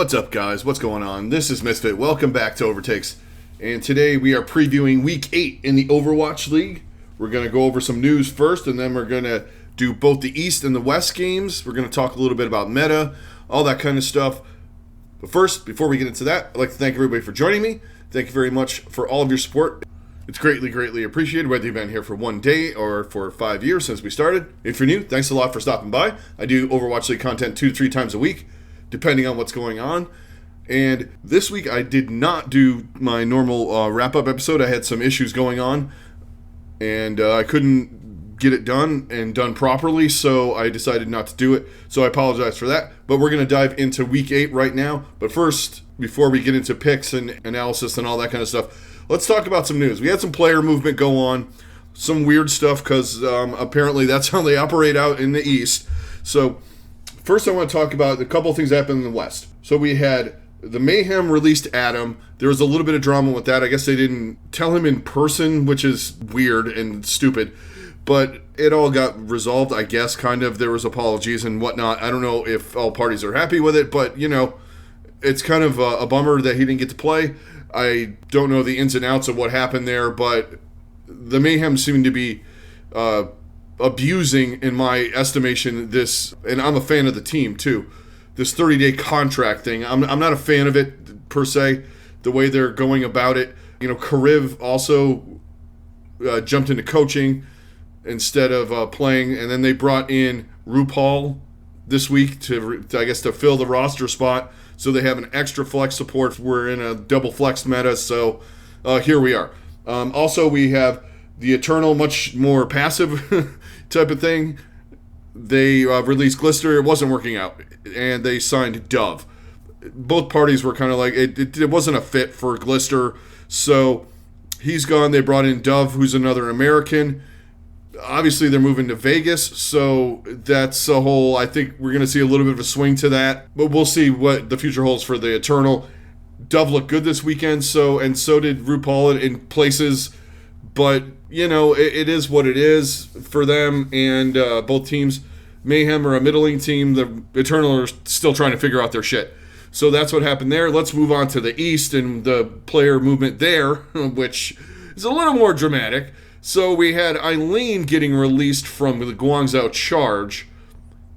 What's up, guys? What's going on? This is Misfit. Welcome back to OverTakes. And today we are previewing Week 8 in the Overwatch League. We're going to go over some news first, and then we're going to do both the East and the West games. We're going to talk a little bit about meta, all that kind of stuff. But first, before we get into that, I'd like to thank everybody for joining me. Thank you very much for all of your support. It's greatly appreciated, whether you've been here for 1 day or for 5 years since we started. If you're new, thanks a lot for stopping by. I do Overwatch League content 2 to 3 times a week, depending on what's going on. And this week I did not do my normal wrap-up episode. I had some issues going on, and I couldn't get it done properly, so I decided not to do it. So I apologize for that. But we're going to dive into Week 8 right now. But first, before we get into picks and analysis and all that kind of stuff, let's talk about some news. We had some player movement go on, some weird stuff, because apparently that's how they operate out in the East. So first, I want to talk about a couple of things that happened in the West. So we had the Mayhem released Adam. There was a little bit of drama with that. I guess they didn't tell him in person, which is weird and stupid. But it all got resolved, I guess, kind of. There was apologies and whatnot. I don't know if all parties are happy with it, but, you know, it's kind of a bummer that he didn't get to play. I don't know the ins and outs of what happened there, but the Mayhem seemed to be abusing, in my estimation, this, and I'm a fan of the team too, this 30-day contract thing. I'm not a fan of it per se, the way they're going about it. You know, Kariv also jumped into coaching instead of playing, and then they brought in RuPaul this week to fill the roster spot, so they have an extra flex support. We're in a double flex meta, so here we are. Also, we have the Eternal, much more passive type of thing. They released Glister. It wasn't working out, and they signed Dove. Both parties were kind of like, it wasn't a fit for Glister, so he's gone. They brought in Dove, who's another American. Obviously, they're moving to Vegas, so that's a whole, I think we're going to see a little bit of a swing to that, but we'll see what the future holds for the Eternal. Dove looked good this weekend, so did RuPaul in places, but, you know, it is what it is for them, and both teams. Mayhem are a middling team. The Eternal are still trying to figure out their shit. So that's what happened there. Let's move on to the East and the player movement there, which is a little more dramatic. So we had Eileen getting released from the Guangzhou Charge,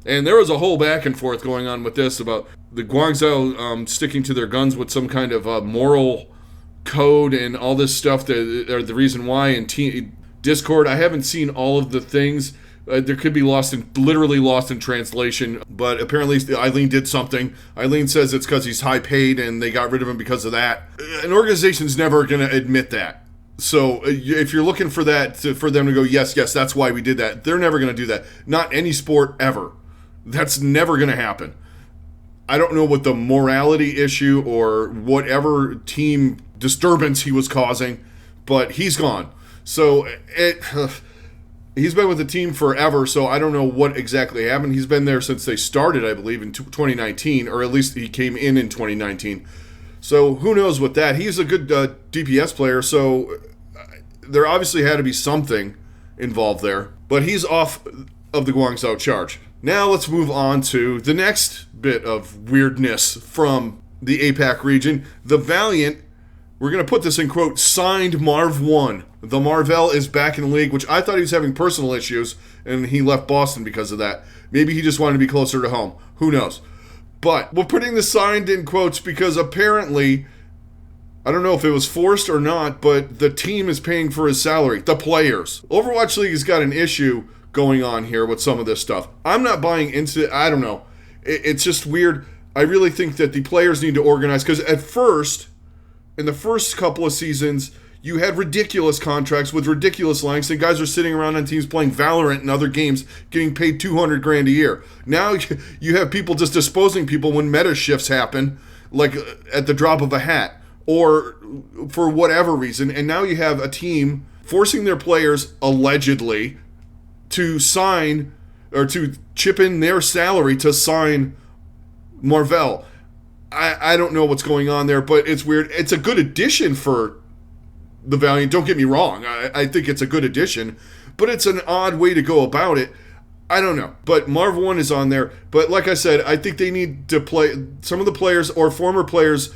and there was a whole back and forth going on with this about the Guangzhou sticking to their guns with some kind of moral code and all this stuff that are the reason why. In Discord, I haven't seen all of the things. There could be literally lost in translation, but apparently Eileen did something. Eileen says it's because he's high paid and they got rid of him because of that. An organization's never going to admit that. So if you're looking for that, for them to go, yes, that's why we did that, they're never going to do that. Not any sport ever. That's never going to happen. I don't know what the morality issue or whatever team disturbance he was causing, but he's gone. So he's been with the team forever, so I don't know what exactly happened. He's been there since they started, I believe, in 2019, or at least he came in 2019. So who knows what that. He's a good DPS player, so there obviously had to be something involved there. But he's off of the Guangzhou Charge. Now let's move on to the next bit of weirdness from the APAC region. The Valiant, we're going to put this in quote, signed Marv1. The Marvel is back in the league, which I thought he was having personal issues, and he left Boston because of that. Maybe he just wanted to be closer to home. Who knows? But we're putting the signed in quotes because apparently, I don't know if it was forced or not, but the team is paying for his salary. The players. Overwatch League has got an issue going on here with some of this stuff. I'm not buying into it. I don't know. It's just weird. I really think that the players need to organize, because at first, in the first couple of seasons, you had ridiculous contracts with ridiculous lengths, and guys are sitting around on teams playing Valorant and other games getting paid $200,000 a year. Now you have people just disposing people when meta shifts happen, like at the drop of a hat, or for whatever reason. And now you have a team forcing their players, allegedly, to sign, or to chip in their salary to sign Marvel. I don't know what's going on there, but it's weird. It's a good addition for the Valiant. Don't get me wrong. I think it's a good addition, but it's an odd way to go about it. I don't know. But Marv 1 is on there. But like I said, I think they need to play some of the players or former players,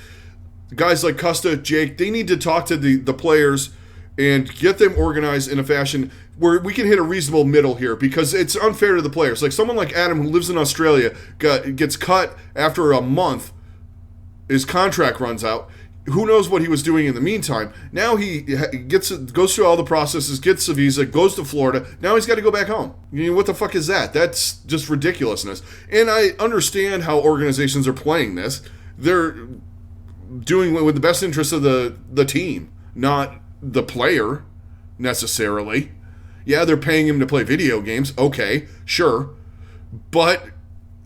guys like Custa, Jake, they need to talk to the players and get them organized in a fashion where we can hit a reasonable middle here, because it's unfair to the players. Like someone like Adam, who lives in Australia, gets cut after a month, his contract runs out. Who knows what he was doing in the meantime? Now he goes through all the processes, gets a visa, goes to Florida. Now he's got to go back home. What the fuck is that? That's just ridiculousness. And I understand how organizations are playing this. They're doing it with the best interest of the team, not the player necessarily. Yeah, they're paying him to play video games. Okay, sure. But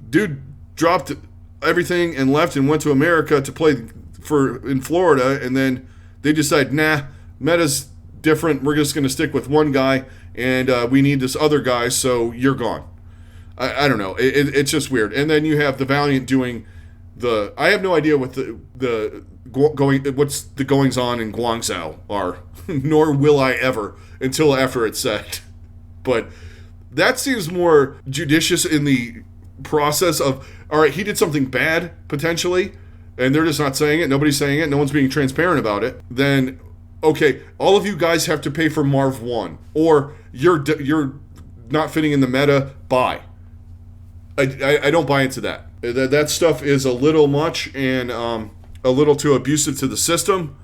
dude dropped everything and left and went to America to play in Florida, and then they decide, nah, meta's different. We're just going to stick with one guy, and we need this other guy, so you're gone. I don't know. It's just weird. And then you have the Valiant doing I have no idea what what's the goings on in Guangzhou are, nor will I ever until after it's said. But that seems more judicious in the process of, all right, he did something bad potentially, and they're just not saying it, nobody's saying it, no one's being transparent about it. Then, okay, all of you guys have to pay for Marv 1, or you're not fitting in the meta, bye. I don't buy into that. That stuff is a little much and a little too abusive to the system.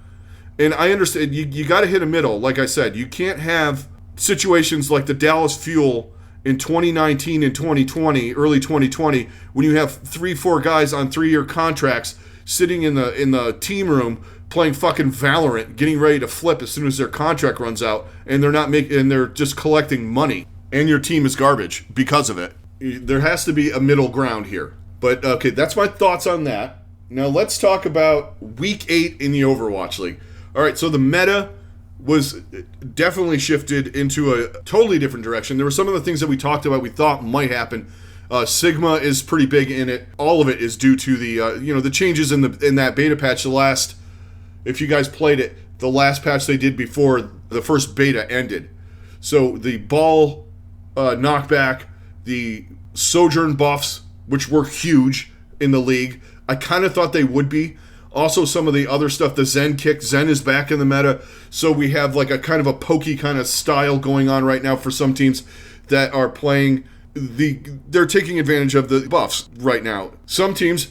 And I understand you got to hit a middle. Like I said, you can't have situations like the Dallas Fuel in 2019 and 2020, early 2020, when you have 3-4 guys on 3-year contracts sitting in the team room playing fucking Valorant, getting ready to flip as soon as their contract runs out, and they're just collecting money, and your team is garbage because of it. There has to be a middle ground here. But okay, that's my thoughts on that. Now let's talk about Week 8 in the Overwatch League. All right, so the meta was definitely shifted into a totally different direction. There were some of the things that we talked about we thought might happen. Sigma is pretty big in it. All of it is due to the changes in that beta patch. If you guys played it, the last patch they did before the first beta ended. So the ball knockback, the Sojourn buffs, which were huge in the league. I kind of thought they would be. Also, some of the other stuff, the Zen kick. Zen is back in the meta. So we have like a kind of a pokey kind of style going on right now for some teams that are playing they're taking advantage of the buffs right now. Some teams,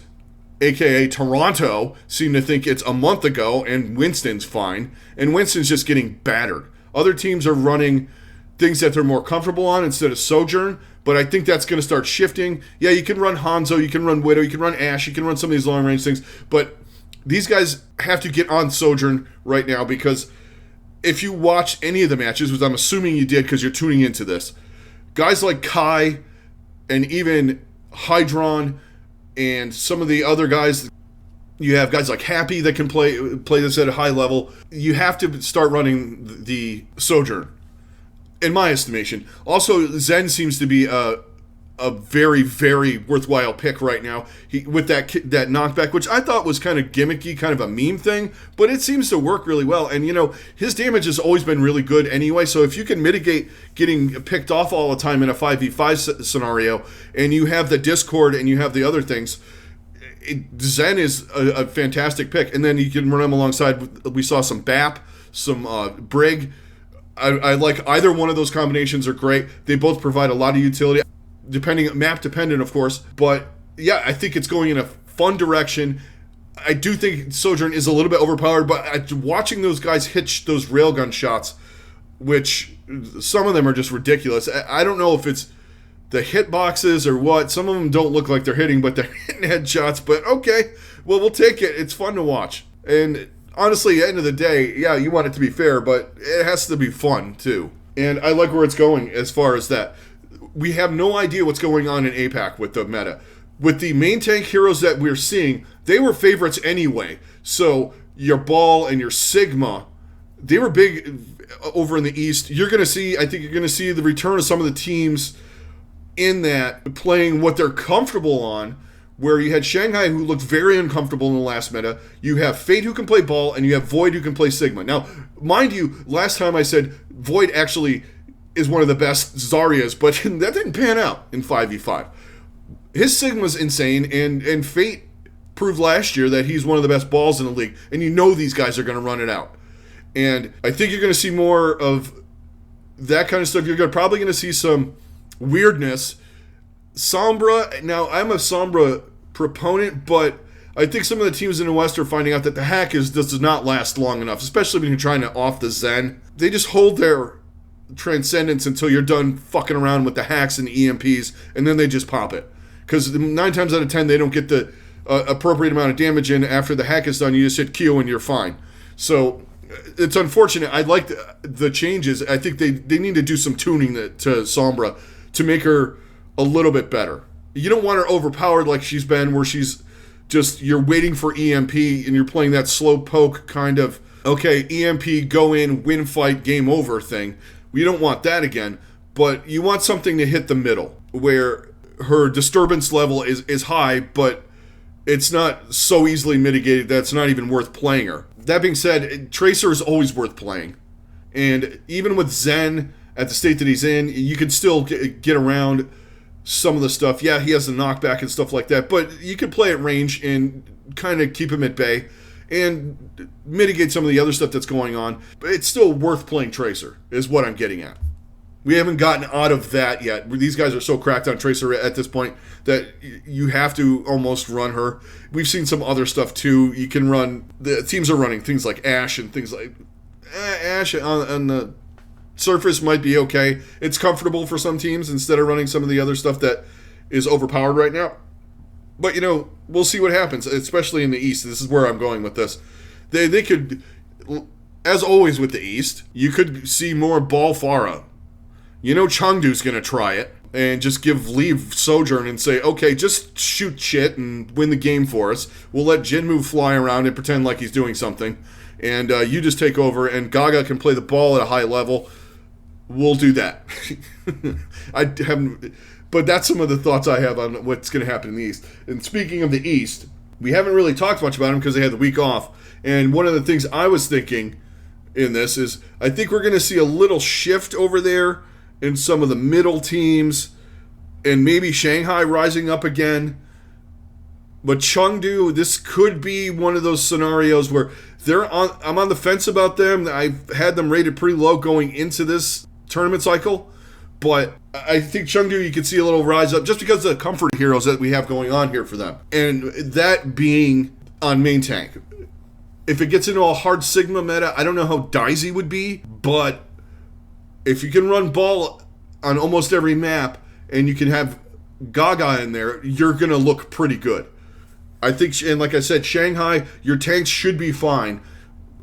aka Toronto, seem to think it's a month ago and Winston's fine. And Winston's just getting battered. Other teams are running things that they're more comfortable on instead of Sojourn, but I think that's going to start shifting. Yeah, you can run Hanzo, you can run Widow, you can run Ashe, you can run some of these long-range things, but these guys have to get on Sojourn right now, because if you watch any of the matches, which I'm assuming you did because you're tuning into this, guys like Kai and even Hydron and some of the other guys, you have guys like Happy that can play this at a high level. You have to start running the Sojourn, in my estimation. Also, Zen seems to be a very, very worthwhile pick right now. With that knockback, which I thought was kind of gimmicky, kind of a meme thing, but it seems to work really well. And, his damage has always been really good anyway, so if you can mitigate getting picked off all the time in a 5v5 scenario, and you have the Discord and you have the other things, Zen is a fantastic pick. And then you can run him alongside, we saw some BAP, some Brig. I like either one of those combinations are great. They both provide a lot of utility, map dependent, of course. But yeah, I think it's going in a fun direction. I do think Sojourn is a little bit overpowered, but watching those guys hit those railgun shots, which some of them are just ridiculous. I don't know if it's the hitboxes or what. Some of them don't look like they're hitting, but they're hitting headshots. But okay, well, we'll take it. It's fun to watch. And honestly, at the end of the day, yeah, you want it to be fair, but it has to be fun, too. And I like where it's going as far as that. We have no idea what's going on in APAC with the meta. With the main tank heroes that we're seeing, they were favorites anyway. So your Ball and your Sigma, they were big over in the East. I think you're going to see the return of some of the teams in that playing what they're comfortable on, where you had Shanghai, who looked very uncomfortable in the last meta. You have Fate, who can play Ball, and you have Void, who can play Sigma. Now, mind you, last time I said Void actually is one of the best Zaryas, but that didn't pan out in 5v5. His Sigma's insane, and Fate proved last year that he's one of the best balls in the league, and you know these guys are going to run it out. And I think you're going to see more of that kind of stuff. You're probably going to see some weirdness. Sombra, now I'm a Sombra proponent, but I think some of the teams in the West are finding out that the hack does not last long enough, especially when you're trying to off the Zen. They just hold their transcendence until you're done fucking around with the hacks and the EMPs, and then they just pop it. Because 9 times out of 10, they don't get the appropriate amount of damage in. After the hack is done, you just hit Q and you're fine. So it's unfortunate. I like the changes. I think they need to do some tuning to Sombra to make her a little bit better. You don't want her overpowered like she's been, where she's just, you're waiting for EMP and you're playing that slow poke kind of, okay, EMP, go in, win fight, game over thing. We don't want that again, but you want something to hit the middle where her disturbance level is high, but it's not so easily mitigated that it's not even worth playing her. That being said, Tracer is always worth playing. And even with Zen at the state that he's in, you can still get around some of the stuff. Yeah, he has the knockback and stuff like that, but you can play at range and kind of keep him at bay and mitigate some of the other stuff that's going on. But it's still worth playing Tracer, is what I'm getting at. We haven't gotten out of that yet. These guys are so cracked on Tracer at this point that you have to almost run her. We've seen some other stuff too. You can run, the teams are running things like Ashe and things like Ashe on the surface might be okay. It's comfortable for some teams instead of running some of the other stuff that is overpowered right now. But, we'll see what happens, especially in the East. This is where I'm going with this. They could, as always with the East, you could see more Ball Pharah. Chengdu's going to try it and just leave Sojourn and say, okay, just shoot shit and win the game for us. We'll let Jinmu fly around and pretend like he's doing something. And you just take over, and Gaga can play the ball at a high level. We'll do that. But that's some of the thoughts I have on what's going to happen in the East. And speaking of the East, we haven't really talked much about them because they had the week off. And one of the things I was thinking in this is I think we're going to see a little shift over there in some of the middle teams, and maybe Shanghai rising up again. But Chengdu, this could be one of those scenarios where I'm on the fence about them. I've had them rated pretty low going into this tournament cycle, but I think Chengdu, you can see a little rise up just because of the comfort heroes that we have going on here for them. And that being on main tank. If it gets into a hard Sigma meta, I don't know how Daisy would be, but if you can run ball on almost every map and you can have Gaga in there, you're going to look pretty good. I think, and like I said, Shanghai, your tanks should be fine.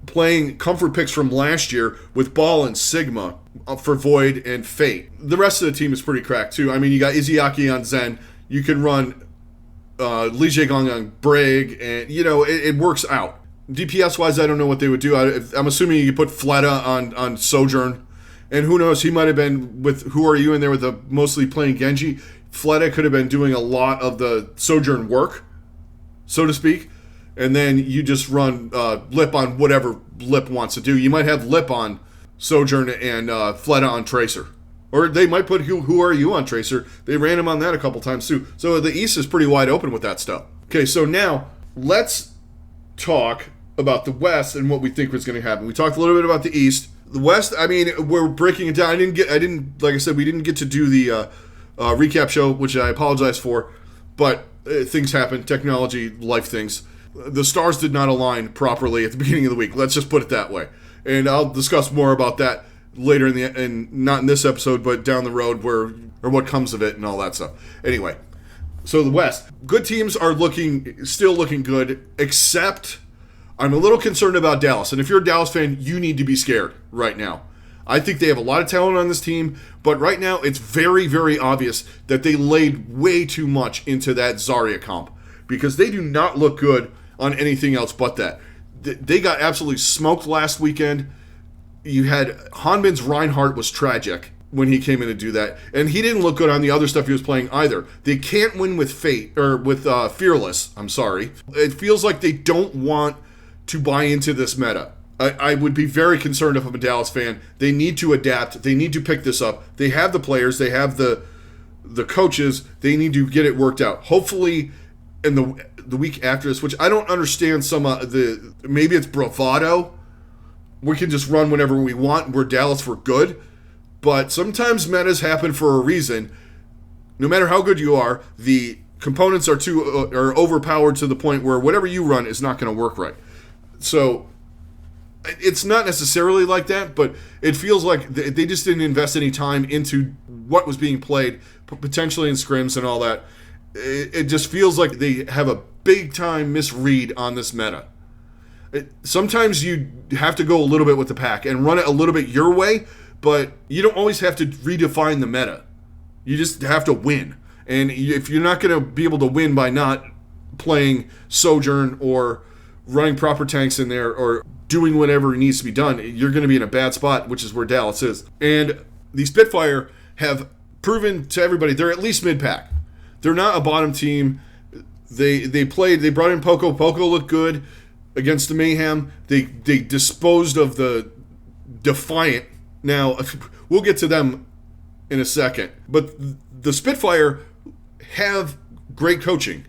Playing comfort picks from last year with Ball and Sigma for Void and Fate. The rest of the team is pretty cracked too. I mean, you got Izayaki on Zen. You can run Li Jiegong on Brig, and it works out. DPS wise, I don't know what they would do. I'm assuming you could put Fleta on Sojourn. And who knows, he might have been with Who Are You in there with mostly playing Genji. Fleta could have been doing a lot of the Sojourn work, so to speak. And then you just run Lip on whatever Lip wants to do. You might have Lip on Sojourn and Fleta on Tracer. Or they might put Who Are You on Tracer. They ran him on that a couple times too. So the East is pretty wide open with that stuff. Okay, so now let's talk about the West and what we think was going to happen. We talked a little bit about the East. The West, I mean, we're breaking it down. Like I said, we didn't get to do the recap show, which I apologize for, but things happen, technology, life things. The stars did not align properly at the beginning of the week. Let's just put it that way. And I'll discuss more about that later not in this episode, but down the road or what comes of it and all that stuff. Anyway, so the West, good teams are still looking good, except I'm a little concerned about Dallas. And if you're a Dallas fan, you need to be scared right now. I think they have a lot of talent on this team, but right now it's very, very obvious that they laid way too much into that Zarya comp because they do not look good on anything else but that. They got absolutely smoked last weekend. You had Hanbin's Reinhardt was tragic when he came in to do that, and he didn't look good on the other stuff he was playing either. They can't win with Fearless. I'm sorry. It feels like they don't want to buy into this meta. I would be very concerned if I'm a Dallas fan. They need to adapt. They need to pick this up. They have the players. They have the coaches. They need to get it worked out. Hopefully, in the week after this, which I don't understand maybe it's bravado. We can just run whenever we want. We're Dallas. We're good. But sometimes metas happen for a reason. No matter how good you are, the components are overpowered to the point where whatever you run is not going to work right. So it's not necessarily like that, but it feels like they just didn't invest any time into what was being played, potentially in scrims and all that. It just feels like they have a big-time misread on this meta. Sometimes you have to go a little bit with the pack and run it a little bit your way, but you don't always have to redefine the meta. You just have to win. And if you're not going to be able to win by not playing Sojourn or running proper tanks in there or doing whatever needs to be done, you're going to be in a bad spot, which is where Dallas is. And the Spitfire have proven to everybody they're at least mid-pack. They're not a bottom team. They brought in Poco. Poco looked good against the Mayhem. They disposed of the Defiant. Now, we'll get to them in a second. But the Spitfire have great coaching.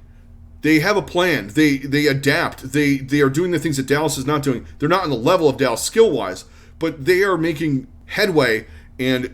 They have a plan. They adapt. They are doing the things that Dallas is not doing. They're not on the level of Dallas skill-wise, but they are making headway, and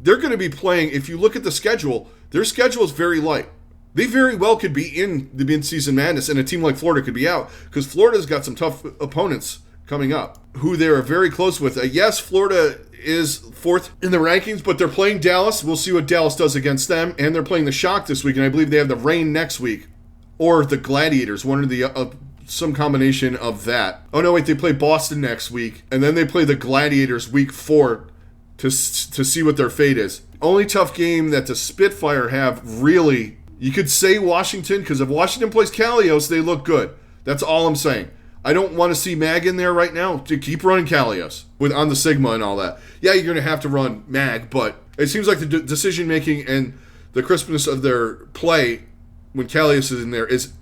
they're going to be playing. If you look at the schedule, their schedule is very light. They very well could be in the Midseason Madness, and a team like Florida could be out, because Florida's got some tough opponents coming up, who they are very close with. Yes, Florida is fourth in the rankings, but they're playing Dallas. We'll see what Dallas does against them, and they're playing the Shock this week, and I believe they have the Reign next week. Or the Gladiators, one of the some combination of that. Oh no, wait, they play Boston next week, and then they play the Gladiators week 4 to see what their fate is. Only tough game that the Spitfire have, really, you could say Washington, because if Washington plays Kalios, they look good. That's all I'm saying. I don't want to see Mag in there right now. To keep running Kalios on the Sigma and all that. Yeah, you're going to have to run Mag, but it seems like the decision making and the crispness of their play when Kalios is in there is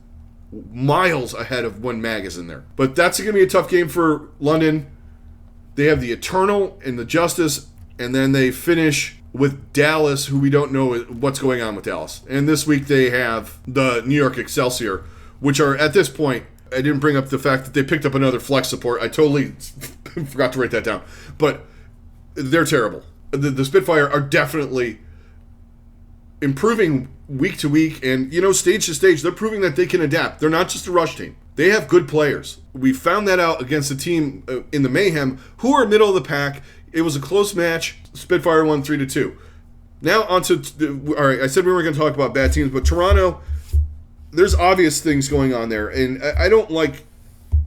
miles ahead of when Mag is in there. But that's going to be a tough game for London. They have the Eternal and the Justice, and then they finish with Dallas, who we don't know what's going on with Dallas. And this week they have the New York Excelsior, which are, at this point, I didn't bring up the fact that they picked up another flex support. I totally forgot to write that down. But they're terrible. The Spitfire are definitely improving week to week, and stage to stage, they're proving that they can adapt. They're not just a rush team. They have good players. We found that out against a team in the Mayhem who are middle of the pack. It was a close match. Spitfire won 3-2. Now all right, I said we were going to talk about bad teams, but Toronto, there's obvious things going on there, and I don't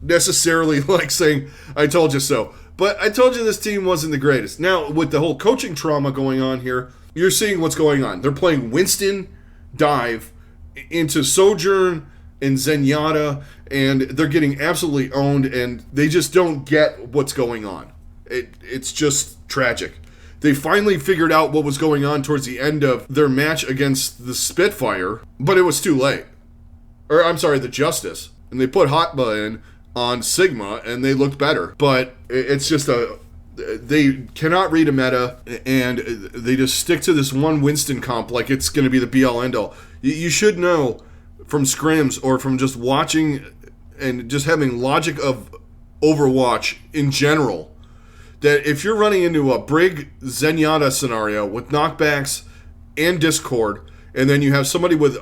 necessarily like saying I told you so, but I told you this team wasn't the greatest. Now, with the whole coaching trauma going on here, you're seeing what's going on. They're playing Winston dive into Sojourn and Zenyatta, and they're getting absolutely owned, and they just don't get what's going on. It's just tragic. They finally figured out what was going on towards the end of their match against the Spitfire, but it was too late. Or, I'm sorry, the Justice. And they put Hotba in on Sigma, and they looked better. But it's just they cannot read a meta, and they just stick to this one Winston comp like it's going to be the be-all, end-all. You should know from scrims or from just watching and just having logic of Overwatch in general, that if you're running into a Brig Zenyatta scenario with knockbacks and Discord, and then you have somebody with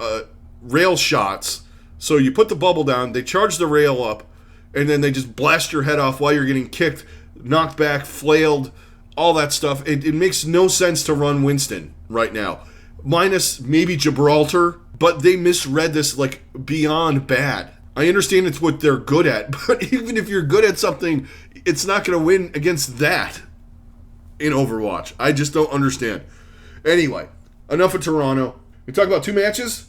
rail shots, so you put the bubble down, they charge the rail up, and then they just blast your head off while you're getting kicked, knocked back, flailed, all that stuff. It makes no sense to run Winston right now. Minus maybe Gibraltar, but they misread this beyond bad. I understand it's what they're good at, but even if you're good at something, it's not going to win against that in Overwatch. I just don't understand. Anyway, enough of Toronto. We talk about 2 matches,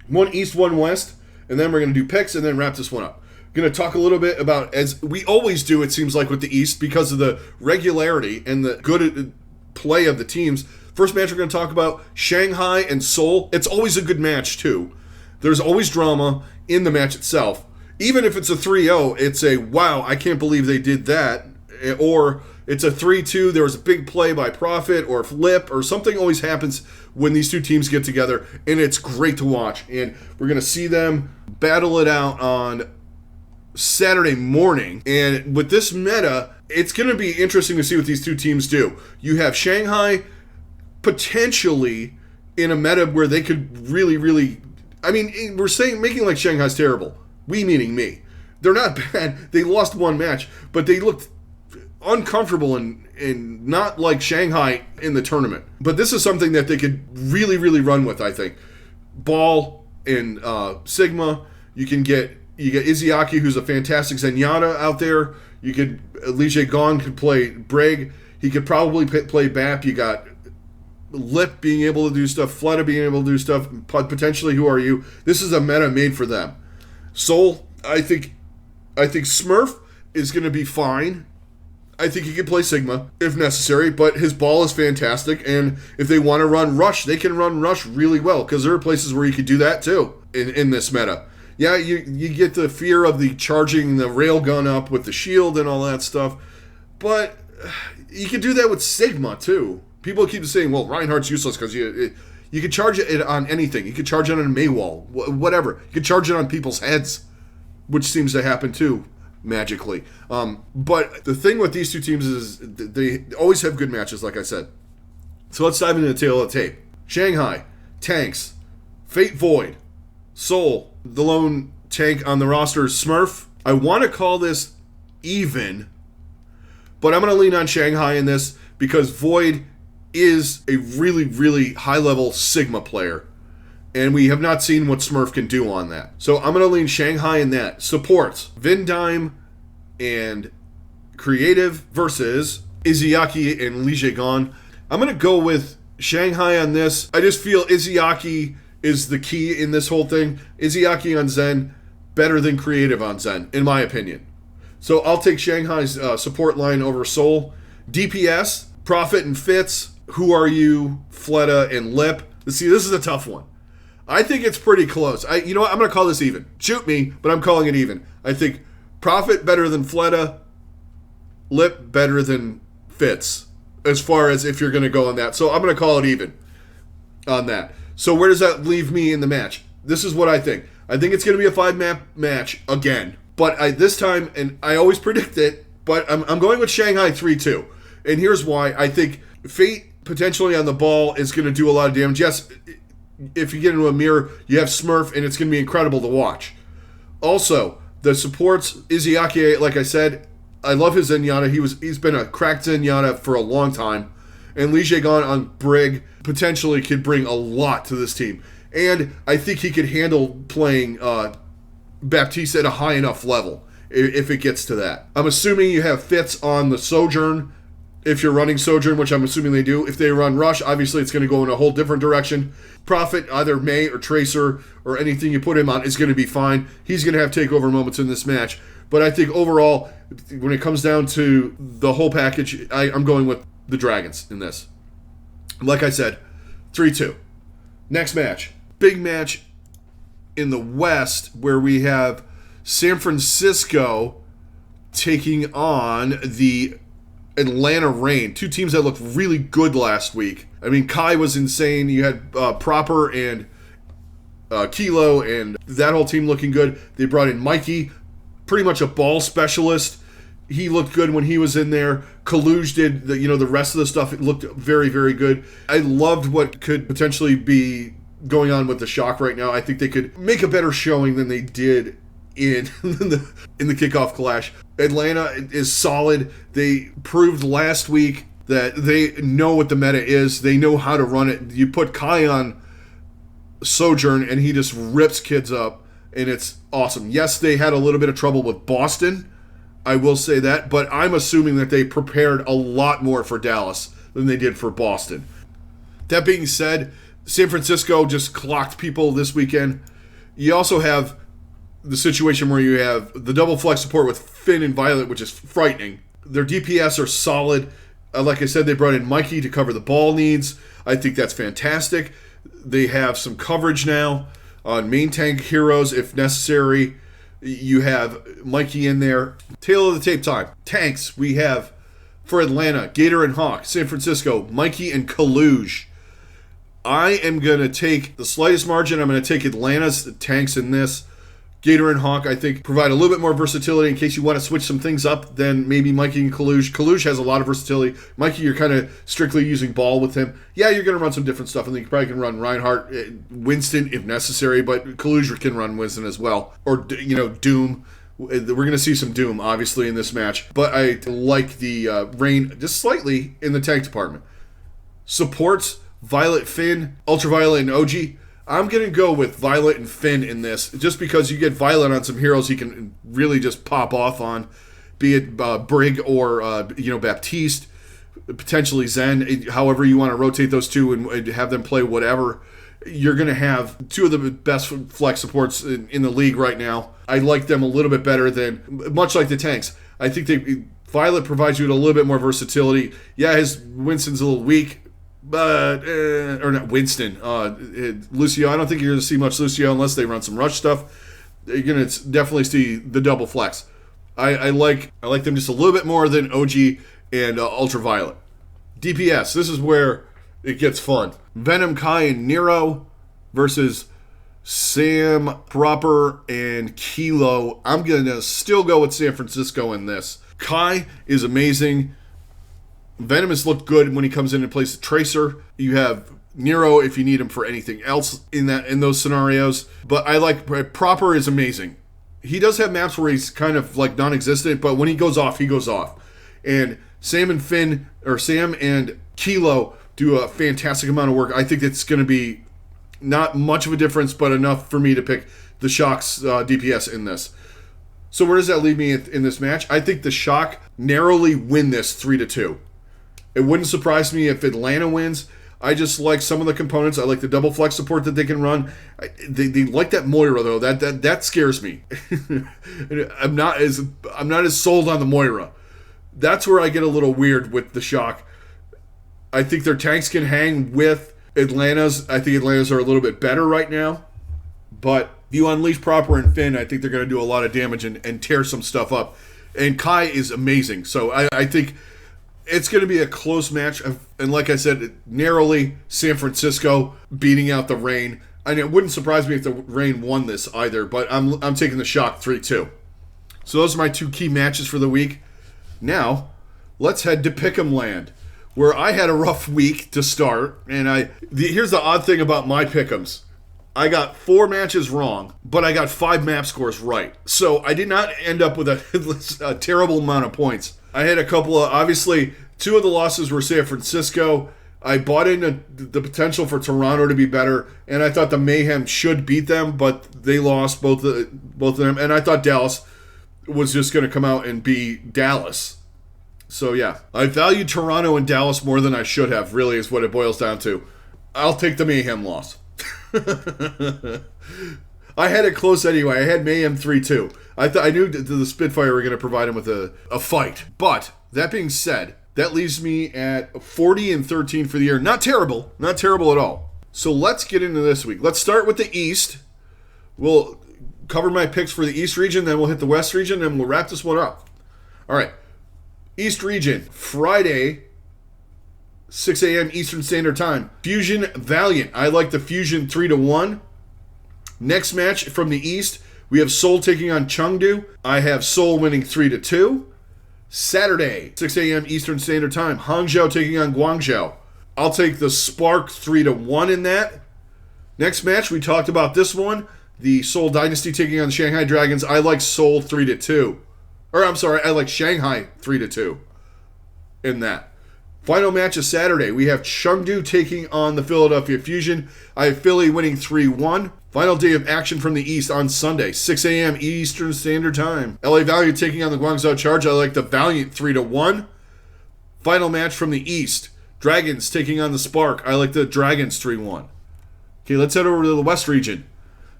one East, one West, and then we're going to do picks and then wrap this one up. Going to talk a little bit about, as we always do, it seems like, with the East, because of the regularity and the good play of the teams. First match we're going to talk about, Shanghai and Seoul. It's always a good match, too. There's always drama in the match itself. even if it's a 3-0, it's a, wow, I can't believe they did that. Or it's a 3-2, there was a big play by Prophet or Flip, or something always happens when these two teams get together, and it's great to watch. And we're going to see them battle it out on Saturday morning. And with this meta, it's going to be interesting to see what these two teams do. You have Shanghai potentially in a meta where they could really, really... I mean, we're saying making like Shanghai's terrible. We meaning me. They're not bad. They lost one match, but they looked uncomfortable and not like Shanghai in the tournament. But this is something that they could really, really run with, I think. Ball and Sigma. You get Izayaki, who's a fantastic Zenyatta out there. You could Li Jiegong could play Brig. He could probably play BAP. You got Lip being able to do stuff, Fleta being able to do stuff, potentially Who Are You? This is a meta made for them. Soul, I think Smurf is going to be fine. I think he can play Sigma if necessary, but his ball is fantastic, and if they want to run Rush, they can run Rush really well, because there are places where you could do that too in this meta. Yeah, you get the fear of the charging the railgun up with the shield and all that stuff, but you can do that with Sigma too. People keep saying, well, Reinhardt's useless because you can charge it on anything. You can charge it on a Maywall, whatever. You can charge it on people's heads, which seems to happen too, magically. But the thing with these two teams is they always have good matches, like I said. So let's dive into the tail of the tape. Shanghai, tanks, Fate Void, Soul, the lone tank on the roster is Smurf. I want to call this even, but I'm going to lean on Shanghai in this because Void is a really, really high-level Sigma player, and we have not seen what Smurf can do on that. So I'm going to lean Shanghai in that. Supports, Vindime and Creative versus Izayaki and Li Jiegong. I'm going to go with Shanghai on this. I just feel Izayaki is the key in this whole thing. Izayaki on Zen, better than Creative on Zen, in my opinion. So I'll take Shanghai's support line over Soul. DPS, Prophet and Fitz, Who Are You, Fleta, and Lip. See, this is a tough one. I think it's pretty close. You know what? I'm going to call this even. Shoot me, but I'm calling it even. I think Prophet better than Fleta, Lip better than Fitz, as far as if you're going to go on that. So I'm going to call it even on that. So where does that leave me in the match? This is what I think. I think it's going to be a 5-map match again. But this time, and I always predict it, but I'm going with Shanghai 3-2. And here's why. I think Fate potentially on the ball is going to do a lot of damage. Yes, if you get into a mirror, you have Smurf, and it's going to be incredible to watch. Also, the supports, Izayaki, like I said, I love his Zenyatta. He's been a cracked Zenyatta for a long time. And Li Jiegong on Brig potentially could bring a lot to this team. And I think he could handle playing Baptiste at a high enough level if it gets to that. I'm assuming you have Fitz on the Sojourn. If you're running Sojourn, which I'm assuming they do. If they run Rush, obviously it's going to go in a whole different direction. Prophet, either May or Tracer or anything you put him on is going to be fine. He's going to have takeover moments in this match. But I think overall, when it comes down to the whole package, I'm going with the Dragons in this. Like I said, 3-2. Next match. Big match in the West where we have San Francisco taking on the Atlanta Reign, two teams that looked really good last week. I mean, Kai was insane. You had Proper and Kilo and that whole team looking good. They brought in Mikey, pretty much a ball specialist. He looked good when he was in there. Kaluj did the rest of the stuff. It looked very, very good. I loved what could potentially be going on with the Shock right now. I think they could make a better showing than they did in the kickoff clash. Atlanta is solid. They proved last week that they know what the meta is. They know how to run it. You put Kai on Sojourn and he just rips kids up, and it's awesome. Yes, they had a little bit of trouble with Boston, I will say that, but I'm assuming that they prepared a lot more for Dallas than they did for Boston. That being said, San Francisco just clocked people this weekend. You also have the situation where you have the double flex support with Finn and Violet, which is frightening. Their DPS are solid. Like I said, they brought in Mikey to cover the ball needs. I think that's fantastic. They have some coverage now on main tank heroes if necessary. You have Mikey in there. Tail of the tape time. Tanks, we have for Atlanta, Gator and Hawk. San Francisco, Mikey and Kaluge. I am going to take the slightest margin. I'm going to take Atlanta's tanks in this. Gator and Hawk, I think, provide a little bit more versatility in case you want to switch some things up than maybe Mikey and Kaluge. Kaluge has a lot of versatility. Mikey, you're kind of strictly using ball with him. Yeah, you're going to run some different stuff. I think you probably can run Reinhardt, Winston if necessary, but Kaluge can run Winston as well. Or, Doom. We're going to see some Doom, obviously, in this match. But I like the Rain just slightly in the tank department. Supports, Violet, Finn, Ultraviolet, and OG. I'm going to go with Violet and Finn in this, just because you get Violet on some heroes he can really just pop off on, be it Brig or, Baptiste, potentially Zen, however you want to rotate those two and have them play whatever. You're going to have two of the best flex supports in the league right now. I like them a little bit better than, much like the tanks. I think Violet provides you with a little bit more versatility. Yeah, his Winston's a little weak. But, or not Winston, Lucio, I don't think you're going to see much Lucio unless they run some rush stuff. You're going to definitely see the double flex. I like them just a little bit more than OG and Ultraviolet. DPS, this is where it gets fun. Venom, Kai, and Nero versus Sam, Proper, and Kilo. I'm going to still go with San Francisco in this. Kai is amazing. Venom has looked good when he comes in and plays the Tracer. You have Nero if you need him for anything else in those scenarios. But I like Proper is amazing. He does have maps where he's kind of like non-existent, but when he goes off, he goes off. And Sam and Kilo do a fantastic amount of work. I think it's going to be not much of a difference, but enough for me to pick the Shock's DPS in this. So where does that leave me in this match? I think the Shock narrowly win this 3-2. It wouldn't surprise me if Atlanta wins. I just like some of the components. I like the double flex support that they can run. They like that Moira though. That scares me. I'm not as sold on the Moira. That's where I get a little weird with the Shock. I think their tanks can hang with Atlanta's. I think Atlanta's are a little bit better right now. But if you unleash Proper and Finn, I think they're going to do a lot of damage and tear some stuff up. And Kai is amazing. So I think it's going to be a close match, and like I said, narrowly, San Francisco beating out the Reign. And it wouldn't surprise me if the Reign won this either, but I'm taking the Shock 3-2. So those are my two key matches for the week. Now, let's head to Pick'em Land, where I had a rough week to start, and here's the odd thing about my Pick'ems. I got 4 matches wrong, but I got 5 map scores right. So I did not end up with a terrible amount of points. I had a couple of, obviously, 2 of the losses were San Francisco. I bought into the potential for Toronto to be better, and I thought the Mayhem should beat them, but they lost both of them. And I thought Dallas was just going to come out and be Dallas. So yeah, I valued Toronto and Dallas more than I should have, really, is what it boils down to. I'll take the Mayhem loss. I had it close anyway. I had Mayhem 3-2. I knew the Spitfire were going to provide him with a fight. But, that being said, that leaves me at 40-13 for the year. Not terrible. Not terrible at all. So let's get into this week. Let's start with the East. We'll cover my picks for the East region, then we'll hit the West region, and we'll wrap this one up. All right. East region, Friday, 6 a.m. Eastern Standard Time. Fusion Valiant. I like the Fusion 3-1. Next match from the East, we have Seoul taking on Chengdu. I have Seoul winning 3-2. Saturday, 6 a.m. Eastern Standard Time, Hangzhou taking on Guangzhou. I'll take the Spark 3-1 in that. Next match, we talked about this one. The Seoul Dynasty taking on the Shanghai Dragons. I like Seoul 3-2. Or, I'm sorry, I like Shanghai 3-2 in that. Final match of Saturday, we have Chengdu taking on the Philadelphia Fusion. I have Philly winning 3-1. Final day of action from the East on Sunday, 6 a.m. Eastern Standard Time. LA Valiant taking on the Guangzhou Charge. I like the Valiant 3-1. Final match from the East, Dragons taking on the Spark. I like the Dragons 3-1. Okay, let's head over to the West region.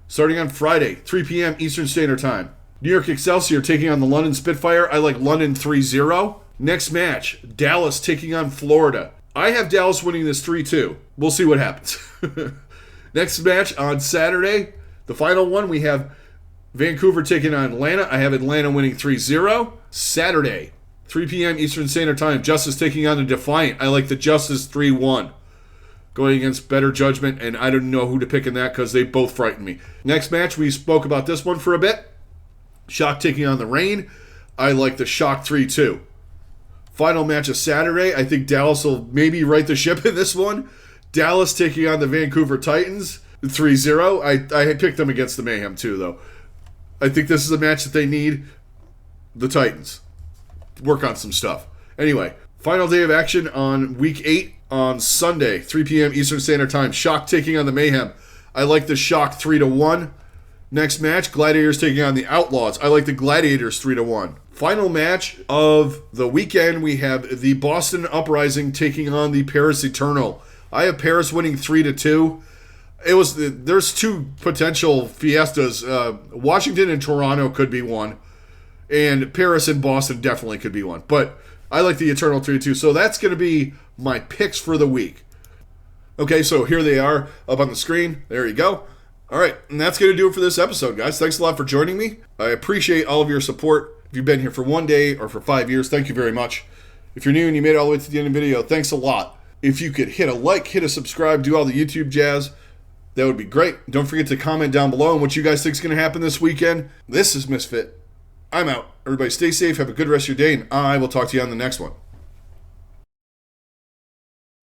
Starting on Friday, 3 p.m. Eastern Standard Time. New York Excelsior taking on the London Spitfire. I like London 3-0. Next match, Dallas taking on Florida. I have Dallas winning this 3-2. We'll see what happens. Next match on Saturday, the final one, we have Vancouver taking on Atlanta. I have Atlanta winning 3-0. Saturday, 3 p.m. Eastern Standard Time. Justice taking on the Defiant. I like the Justice 3-1. Going against Better Judgment, and I don't know who to pick in that because they both frighten me. Next match, we spoke about this one for a bit. Shock taking on the Reign. I like the Shock 3-2. Final match of Saturday. I think Dallas will maybe right the ship in this one. Dallas taking on the Vancouver Titans. 3-0. I picked them against the Mayhem too, though. I think this is a match that they need. The Titans. Work on some stuff. Anyway, final day of action on Week 8 on Sunday, 3 p.m. Eastern Standard Time. Shock taking on the Mayhem. I like the Shock 3-1. Next match, Gladiators taking on the Outlaws. I like the Gladiators 3-1. Final match of the weekend, we have the Boston Uprising taking on the Paris Eternal. I have Paris winning 3-2. There's two potential fiestas. Washington and Toronto could be one, and Paris and Boston definitely could be one. But I like the Eternal 3-2, so that's going to be my picks for the week. Okay, so here they are up on the screen. There you go. All right, and that's going to do it for this episode, guys. Thanks a lot for joining me. I appreciate all of your support. If you've been here for 1 day or for 5 years, thank you very much. If you're new and you made it all the way to the end of the video, thanks a lot. If you could hit a like, hit a subscribe, do all the YouTube jazz, that would be great. Don't forget to comment down below on what you guys think is going to happen this weekend. This is Misfit. I'm out. Everybody stay safe, have a good rest of your day, and I will talk to you on the next one.